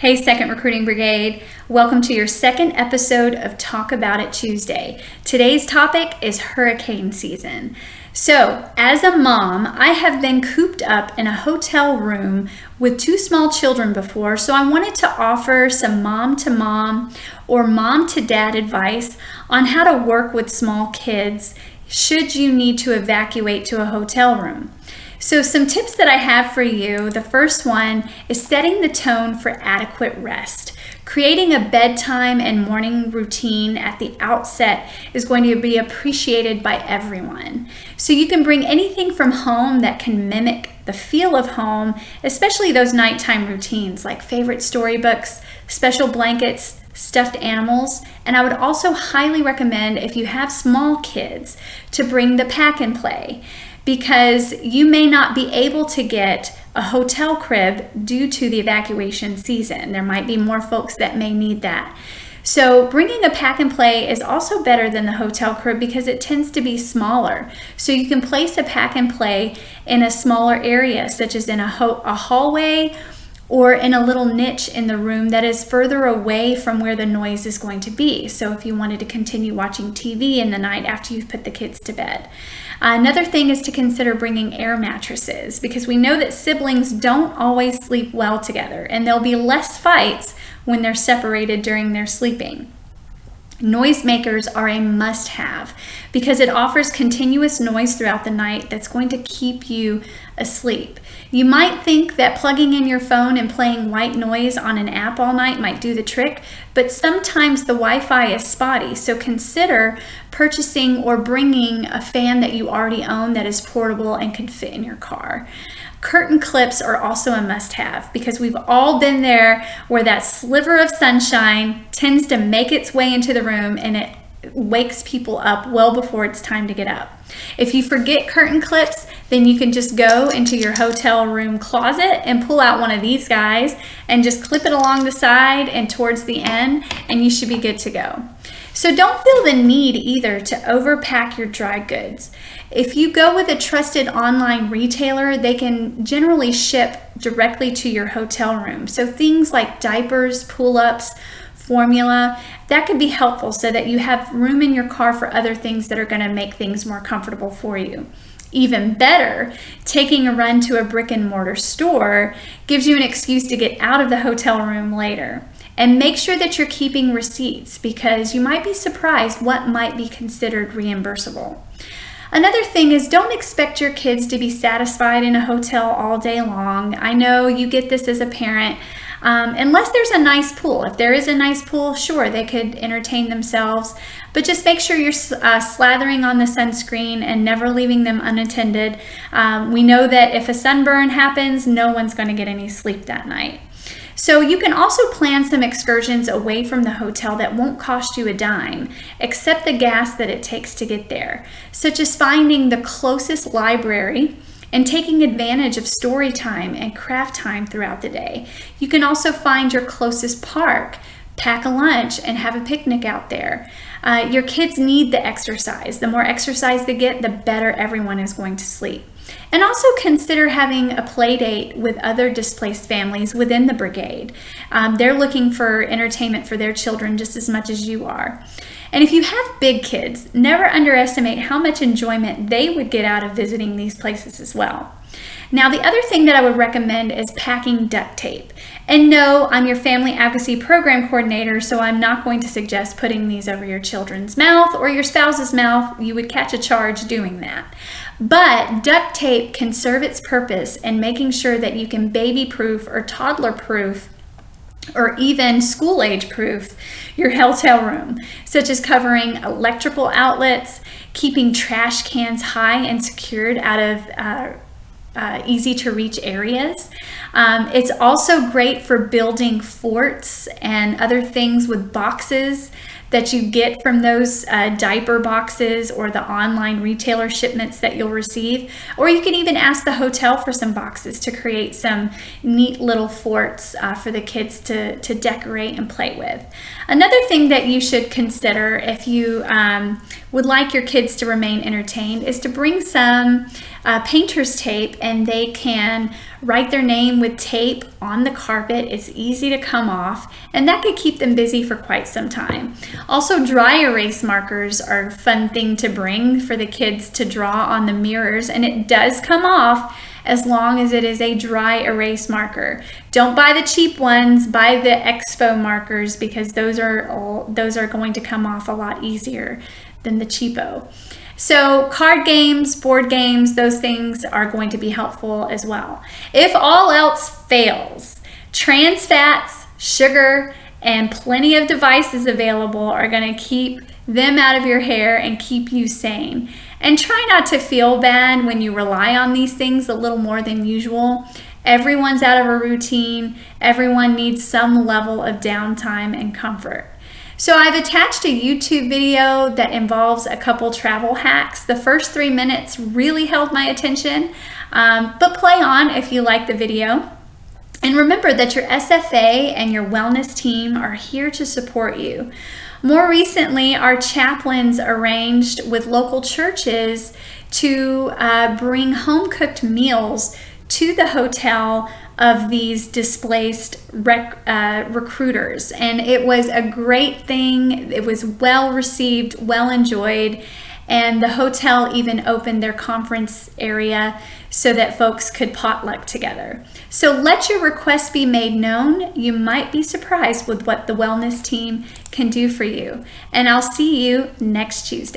Hey, Second Recruiting Brigade. Welcome to your second episode of Talk About It Tuesday. Today's topic is hurricane season. So, as a mom, I have been cooped up in a hotel room with two small children before, so I wanted to offer some mom-to-mom or mom-to-dad advice on how to work with small kids should you need to evacuate to a hotel room. So some tips that I have for you, the first one is setting the tone for adequate rest. Creating a bedtime and morning routine at the outset is going to be appreciated by everyone. So you can bring anything from home that can mimic the feel of home, especially those nighttime routines like favorite storybooks, special blankets, stuffed animals, and I would also highly recommend, if you have small kids, to bring the pack and play, because you may not be able to get a hotel crib due to the evacuation season. There might be more folks that may need that. So bringing a pack and play is also better than the hotel crib because it tends to be smaller. So you can place a pack and play in a smaller area, such as in a hallway or in a little niche in the room that is further away from where the noise is going to be. So if you wanted to continue watching TV in the night after you've put the kids to bed. Another thing is to consider bringing air mattresses, because we know that siblings don't always sleep well together, and there'll be less fights when they're separated during their sleeping. Noisemakers are a must-have because it offers continuous noise throughout the night that's going to keep you asleep. You might think that plugging in your phone and playing white noise on an app all night might do the trick, but sometimes the Wi-Fi is spotty, so consider purchasing or bringing a fan that you already own that is portable and can fit in your car. Curtain clips are also a must-have because we've all been there where that sliver of sunshine tends to make its way into the room and it wakes people up well before it's time to get up. If you forget curtain clips, then you can just go into your hotel room closet and pull out one of these guys and just clip it along the side and towards the end, and you should be good to go. So don't feel the need either to overpack your dry goods. If you go with a trusted online retailer, they can generally ship directly to your hotel room. So things like diapers, pull-ups, formula, that could be helpful so that you have room in your car for other things that are going to make things more comfortable for you. Even better, taking a run to a brick and mortar store gives you an excuse to get out of the hotel room later. And make sure that you're keeping receipts because you might be surprised what might be considered reimbursable. Another thing is, don't expect your kids to be satisfied in a hotel all day long. I know you get this as a parent, unless there's a nice pool. If there is a nice pool, sure, they could entertain themselves, but just make sure you're slathering on the sunscreen and never leaving them unattended. We know that if a sunburn happens, no one's going to get any sleep that night. So you can also plan some excursions away from the hotel that won't cost you a dime, except the gas that it takes to get there, such as finding the closest library and taking advantage of story time and craft time throughout the day. You can also find your closest park, pack a lunch, and have a picnic out there. Your kids need the exercise. The more exercise they get, the better everyone is going to sleep. And also consider having a play date with other displaced families within the brigade. They're looking for entertainment for their children just as much as you are. And if you have big kids, never underestimate how much enjoyment they would get out of visiting these places as well. Now, the other thing that I would recommend is packing duct tape. And no, I'm your family advocacy program coordinator, so I'm not going to suggest putting these over your children's mouth or your spouse's mouth. You would catch a charge doing that. But duct tape can serve its purpose in making sure that you can baby-proof or toddler-proof or even school-age proof your hotel room, such as covering electrical outlets, keeping trash cans high and secured out of easy to reach areas. It's also great for building forts and other things with boxes that you get from those diaper boxes or the online retailer shipments that you'll receive. Or you can even ask the hotel for some boxes to create some neat little forts for the kids to decorate and play with. Another thing that you should consider if you would like your kids to remain entertained is to bring some painter's tape, and they can write their name with tape on the carpet. It's easy to come off, and that could keep them busy for quite some time. Also, dry erase markers are a fun thing to bring for the kids to draw on the mirrors, and it does come off as long as it is a dry erase marker. Don't buy the cheap ones, buy the Expo markers, because those are going to come off a lot easier than the cheapo. So card games, board games, those things are going to be helpful as well. If all else fails, trans fats, sugar, and plenty of devices available are going to keep them out of your hair and keep you sane. And try not to feel bad when you rely on these things a little more than usual. Everyone's out of a routine. Everyone needs some level of downtime and comfort. So I've attached a YouTube video that involves a couple travel hacks. The first 3 minutes really held my attention, but play on if you like the video. And remember that your SFA and your wellness team are here to support you. More recently, our chaplains arranged with local churches to bring home-cooked meals to the hotel of these displaced recruiters. And it was a great thing. It was well received, well enjoyed. And the hotel even opened their conference area so that folks could potluck together. So let your requests be made known. You might be surprised with what the wellness team can do for you. And I'll see you next Tuesday.